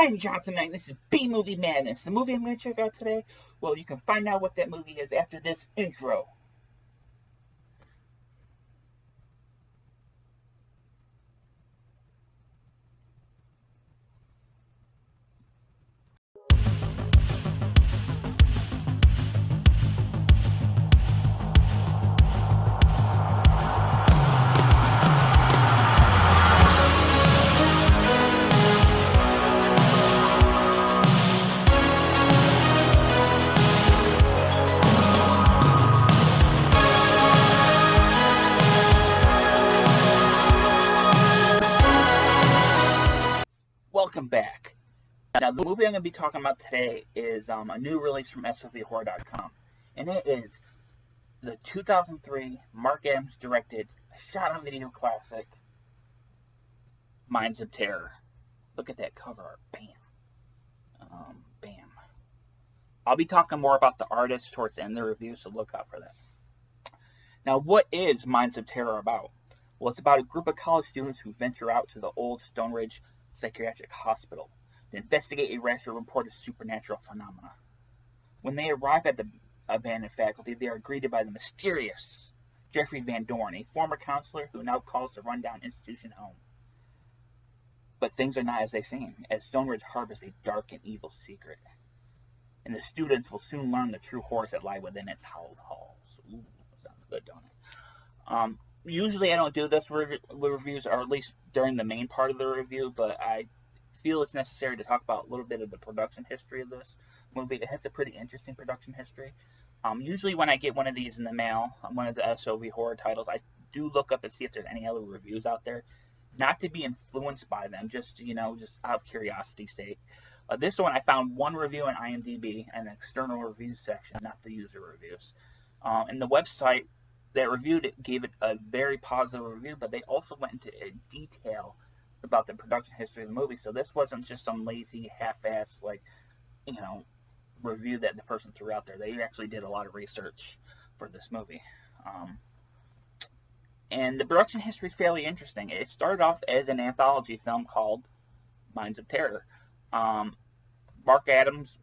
I'm Johnson Knight, and this is B-Movie Madness. The movie I'm going to check out today, well, you can find out what that movie is after this intro. Welcome back. Now, the movie I'm going to be talking about today is a new release from SOVHorror.com, and it is the 2003 Mark Adams directed, shot-on-video classic, Minds of Terror. Look at that cover art. Bam. Bam. I'll be talking more about the artist towards the end of the review, so look out for that. Now, what is Minds of Terror about? Well, it's about a group of college students who venture out to the old Stone Ridge Psychiatric Hospital to investigate a rational report of supernatural phenomena. When they arrive at the abandoned faculty, they are greeted by the mysterious Jeffrey Van Dorn, a former counselor who now calls the rundown institution home. But things are not as they seem, as Stone Ridge harbors a dark and evil secret, and the students will soon learn the true horrors that lie within its hallowed halls. Ooh, sounds good, don't it? Usually I don't do this reviews, or at least during the main part of the review, but I feel it's necessary to talk about a little bit of the production history of this movie. It has a pretty interesting production history. Usually when I get one of these in the mail, one of the SOV horror titles, I do look up and see if there's any other reviews out there. Not to be influenced by them, just out of curiosity's sake. This one I found one review on IMDb, an external reviews section, not the user reviews. And the website that reviewed it gave it a very positive review, but they also went into detail about the production history of the movie. So this wasn't just some lazy, half-ass, review that the person threw out there. They actually did a lot of research for this movie. And the production history is fairly interesting. It started off as an anthology film called Minds of Terror. Mark Adams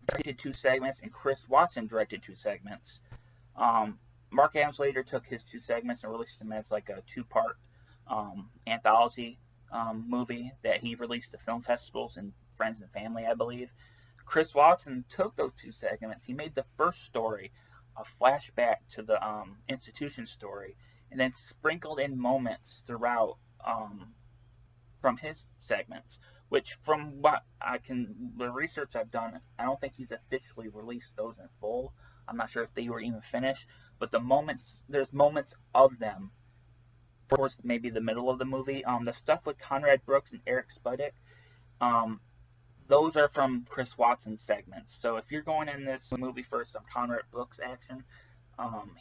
directed 2 segments, and Chris Watson directed 2 segments. Mark Adams later took his 2 segments and released them as like a 2-part anthology movie that he released to film festivals and friends and family, I believe. Chris Watson took those 2 segments. He made the first story a flashback to the institution story, and then sprinkled in moments throughout from his segments, which from what the research I've done, I don't think he's officially released those in full. I'm not sure if they were even finished, but there's moments of them towards maybe the middle of the movie. The stuff with Conrad Brooks and Eric Spudek, those are from Chris Watson's segments. So if you're going in this movie for some Conrad Brooks action,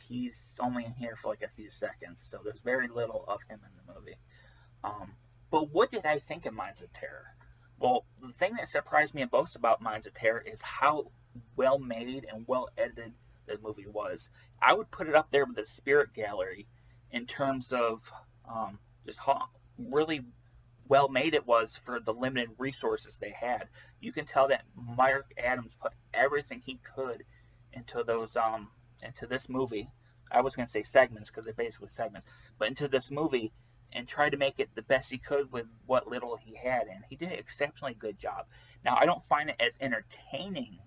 he's only in here for like a few seconds, so there's very little of him in the movie. But what did I think of Minds of Terror? Well, the thing that surprised me most about Minds of Terror is how well made and well edited the movie was. I would put it up there with the Spirit Gallery in terms of just how really well made it was for the limited resources they had. You can tell that Mark Adams put everything he could into those into this movie. I was going to say segments because they're basically segments, but into this movie, and tried to make it the best he could with what little he had, and he did an exceptionally good job. Now, I don't find it as entertaining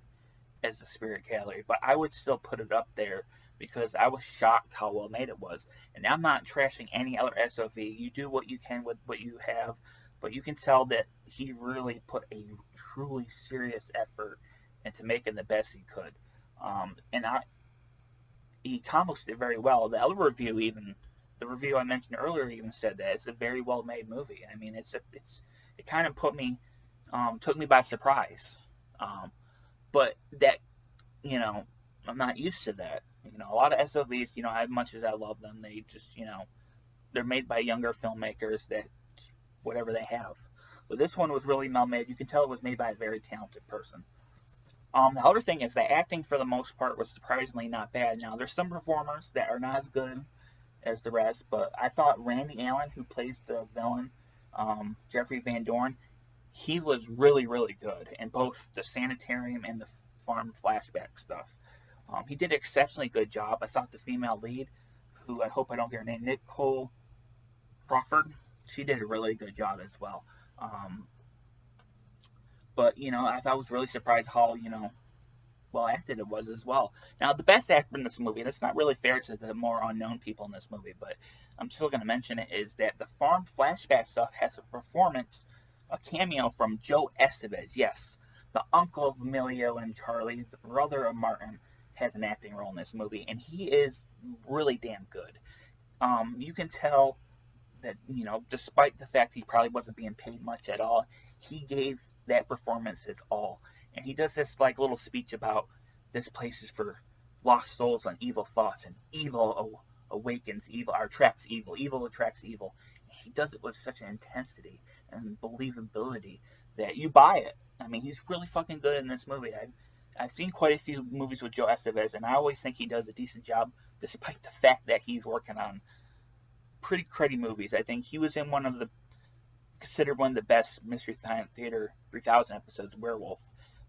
as the Spirit Gallery, but I would still put it up there because I was shocked how well made it was. And I'm not trashing any other SOV. You do what you can with what you have, but you can tell that he really put a truly serious effort into making the best he could. He accomplished it very well. The other review, even the review I mentioned earlier, even said that it's a very well made movie. I mean, it kind of took me by surprise. But that, I'm not used to that. A lot of SOVs, as much as I love them, they just, they're made by younger filmmakers that whatever they have. But this one was really well made. You can tell it was made by a very talented person. The other thing is the acting, for the most part, was surprisingly not bad. Now, there's some performers that are not as good as the rest, but I thought Randy Allen, who plays the villain, Jeffrey Van Dorn, he was really, really good in both the sanitarium and the farm flashback stuff. He did an exceptionally good job. I thought the female lead, who I hope I don't get her name, Nicole Crawford, she did a really good job as well. But, I was really surprised how, well acted it was as well. Now, the best actor in this movie, and it's not really fair to the more unknown people in this movie, but I'm still going to mention it, is that the farm flashback stuff has a cameo from Joe Estevez. Yes, the uncle of Emilio and Charlie, the brother of Martin, has an acting role in this movie, and he is really damn good. You can tell that, despite the fact he probably wasn't being paid much at all, he gave that performance his all. And he does this little speech about this place is for lost souls and evil thoughts, and evil awakens evil, or attracts evil. Evil attracts evil. He does it with such an intensity and believability that you buy it. I mean, he's really fucking good in this movie. I've seen quite a few movies with Joe Estevez, and I always think he does a decent job, despite the fact that he's working on pretty cruddy movies. I think he was in considered one of the best Mystery Science Theater 3000 episodes, Werewolf.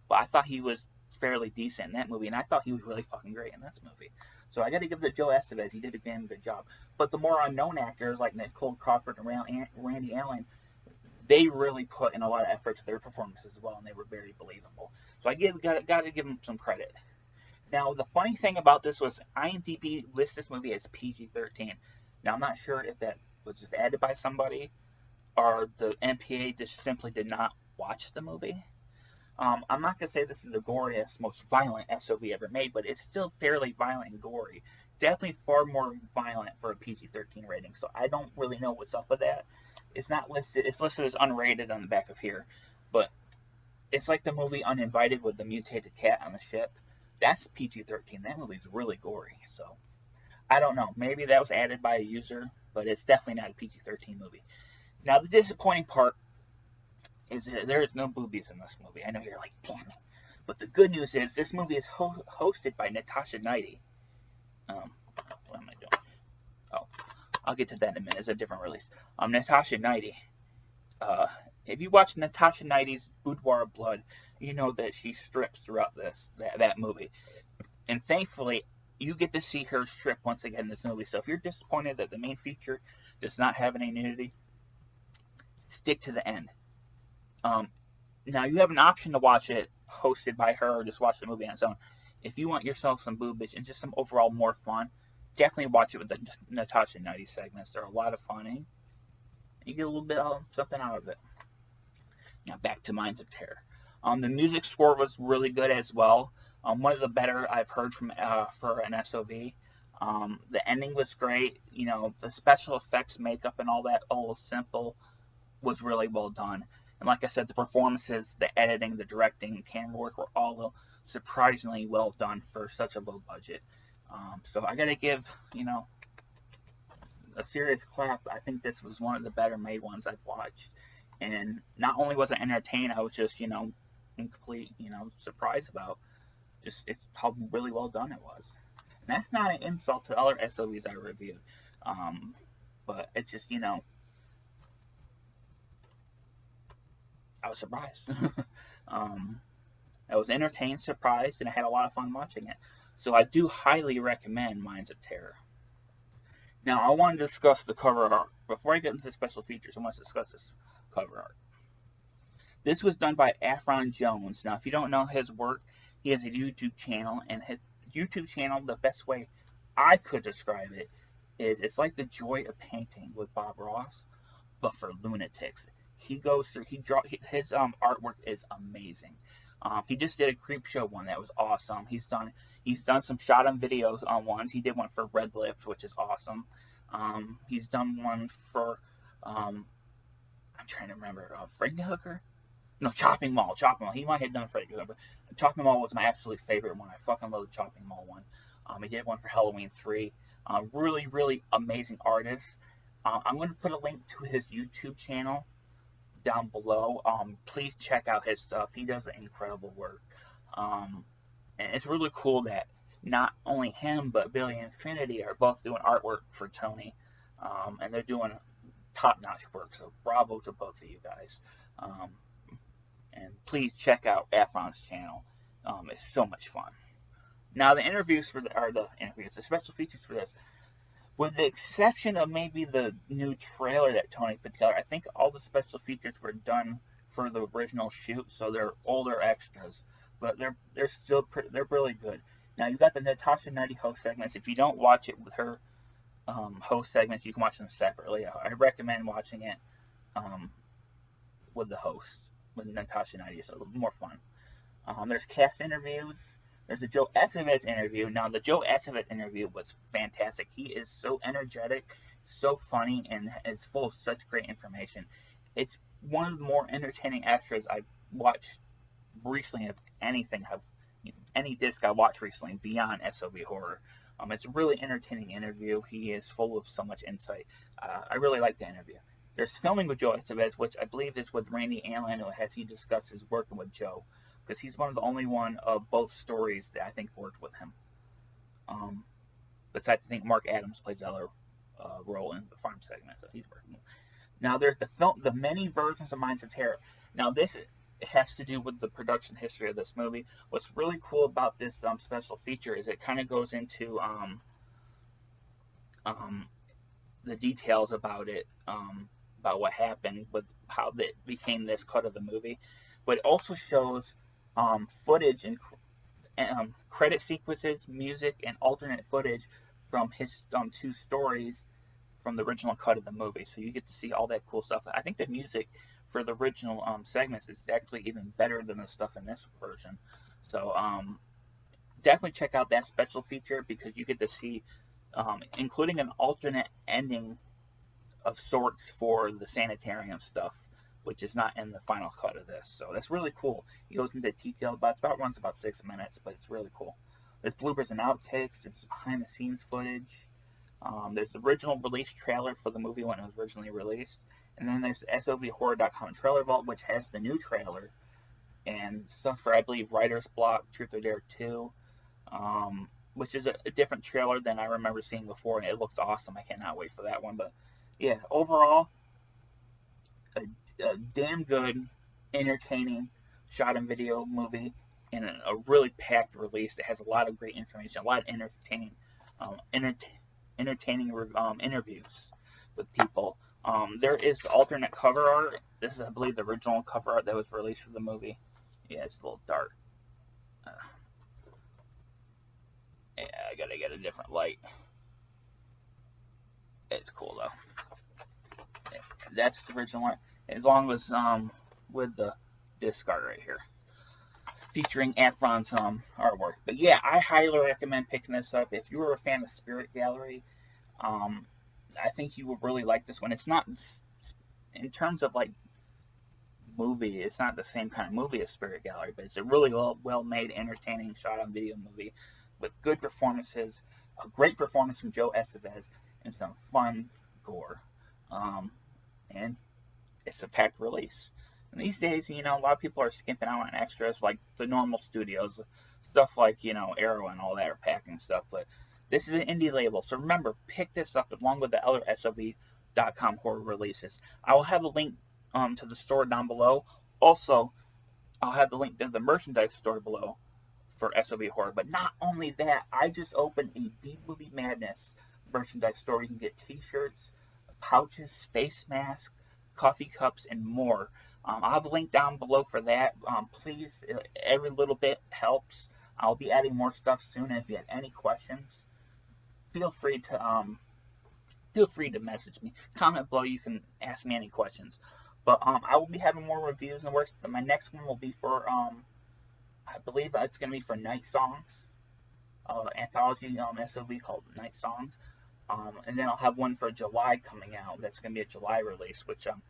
But I thought he was fairly decent in that movie, and I thought he was really fucking great in this movie. So I got to give it to Joe Estevez. He did again a good job. But the more unknown actors like Nicole Crawford and Randy Allen, they really put in a lot of effort to their performances as well, and they were very believable. So I got to give them some credit. Now, the funny thing about this was IMDb lists this movie as PG-13. Now, I'm not sure if that was just added by somebody or the MPA just simply did not watch the movie. I'm not going to say this is the goriest, most violent SOV ever made, but it's still fairly violent and gory. Definitely far more violent for a PG-13 rating, so I don't really know what's up with that. It's not listed. It's listed as unrated on the back of here, but it's like the movie Uninvited with the mutated cat on the ship. That's PG-13. That movie's really gory, so I don't know. Maybe that was added by a user, but it's definitely not a PG-13 movie. Now, the disappointing part is that there is no boobies in this movie. I know you're like, damn it. But the good news is this movie is hosted by Natasha Knighty. What am I doing? Oh, I'll get to that in a minute. It's a different release. Natasha Knighty. If you watch Natasha Knighty's Boudoir of Blood, you know that she strips throughout that movie. And thankfully, you get to see her strip once again in this movie. So if you're disappointed that the main feature does not have any nudity, stick to the end. Now, you have an option to watch it hosted by her or just watch the movie on its own. If you want yourself some boobage and just some overall more fun, definitely watch it with the Natasha Knighty segments. They're a lot of fun, and you get a little bit of something out of it. Now, back to Minds of Terror. The music score was really good as well. One of the better I've heard from for an SOV. The ending was great. The special effects, makeup, and all that simple was really well done. And like I said, the performances, the editing, the directing, camera work were all surprisingly well done for such a low budget. So I gotta give, a serious clap. I think this was one of the better made ones I've watched. And not only was it entertained, I was just, in complete, surprise about it's how really well done it was. And that's not an insult to other SOVs I reviewed. But it's just, I was surprised. I was entertained, surprised, and I had a lot of fun watching it. So I do highly recommend Minds of Terror. Now, I want to discuss the cover art. Before I get into special features, I want to discuss this cover art. This was done by Afron Jones. Now, if you don't know his work, he has a YouTube channel, and his YouTube channel, the best way I could describe it is it's like the joy of painting with Bob Ross, but for lunatics. He goes through, his artwork is amazing. He just did a creep show one that was awesome. He's done some shot on videos on ones. He did one for Red Lips, which is awesome. He's done one for I'm trying to remember, Frankenhooker? No, Chopping Mall. He might have done Frankenhooker, but Chopping Mall was my absolute favorite one. I fucking love the Chopping Mall one. He did one for Halloween 3. Really, really amazing artist. I'm going to put a link to his YouTube channel down below. Please check out his stuff. He does incredible work. And it's really cool that not only him, but Billy and Trinity are both doing artwork for Tony. And they're doing top-notch work. So bravo to both of you guys. And please check out Afron's channel. It's so much fun. Now the interviews the special features for this, with the exception of maybe the new trailer that Tony put together, I think all the special features were done for the original shoot, so they're older extras, but they're really good. Now you've got the Natasha Knighty host segments. If you don't watch it with her host segments, you can watch them separately. I recommend watching it with the host, with Natasha Knighty. It's a little more fun. There's cast interviews. There's a Joe Estevez interview. Now, the Joe Estevez interview was fantastic. He is so energetic, so funny, and is full of such great information. It's one of the more entertaining extras I've watched recently of anything. Any disc I watched recently beyond SOV Horror. It's a really entertaining interview. He is full of so much insight. I really like the interview. There's filming with Joe Estevez, which I believe is with Randy Allen, who has he discussed his working with Joe, because he's one of the only one of both stories that I think worked with him. Besides, I think Mark Adams plays another role in the farm segment that he's working with. Now, there's the many versions of Minds of Terror. Now, this has to do with the production history of this movie. What's really cool about this special feature is it kind of goes into the details about it, about what happened with how it became this cut of the movie, but it also shows footage and credit sequences, music, and alternate footage from his two stories from the original cut of the movie. So you get to see all that cool stuff. I think the music for the original segments is actually even better than the stuff in this version. So definitely check out that special feature, because you get to see, including an alternate ending of sorts for the sanitarium stuff, which is not in the final cut of this. So that's really cool. He goes into detail about it. Runs about 6 minutes, but it's really cool. There's bloopers and outtakes. There's behind the scenes footage. There's the original release trailer for the movie when it was originally released. And then there's the SOVHorror.com trailer vault, which has the new trailer and stuff for, I believe, Writer's Block, Truth or Dare 2, which is a different trailer than I remember seeing before, and it looks awesome. I cannot wait for that one. But yeah, overall, a damn good, entertaining shot and video movie, and a really packed release that has a lot of great information, a lot of entertaining interviews with people. There is the alternate cover art. This is, I believe, the original cover art that was released for the movie. Yeah, it's a little dark. Yeah, I gotta get a different light. It's cool though. That's the original art, as long as with the disc art right here, featuring Afron's artwork. But yeah, I highly recommend picking this up if you were a fan of Spirit Gallery. I think you will really like this one. It's not, in terms of like movie, it's not the same kind of movie as Spirit Gallery, but it's a really well made, entertaining shot on video movie with good performances, a great performance from Joe Estevez, and some fun gore. And it's a packed release. And these days, a lot of people are skimping out on extras, like the normal studios, stuff like, Arrow and all that are packing stuff, but this is an indie label, so remember, pick this up along with the other SOV.com horror releases. I will have a link to the store down below. Also, I'll have the link to the merchandise store below for SOV Horror. But not only that, I just opened a B-Movie Madness merchandise store. You can get t-shirts, pouches, face masks, coffee cups, and more. I'll have a link down below for that. Please, every little bit helps. I'll be adding more stuff soon, and if you have any questions, feel free to message me. Comment below. You can ask me any questions. But I will be having more reviews in the works. My next one will be for I believe it's going to be for Night Songs, anthology SOV called Night Songs. And then I'll have one for July coming out. That's going to be a July release, which I'm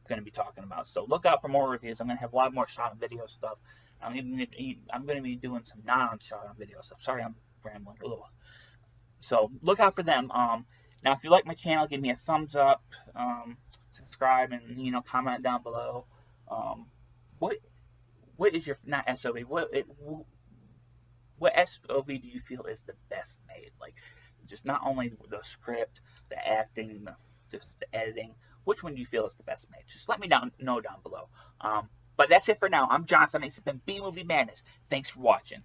going to be talking about. So look out for more reviews. I'm going to have a lot more shot and video stuff. I'm going to be doing some non-shot and video stuff. Sorry, I'm rambling a little. So look out for them. Now, if you like my channel, give me a thumbs up, subscribe, and comment down below. What is your, not SOV? What SOV do you feel is the best made? Like, just not only the script, the acting, the editing. Which one do you feel is the best made? Just let me know down below. But that's it for now. I'm Jonathan. It's been B-Movie Madness. Thanks for watching.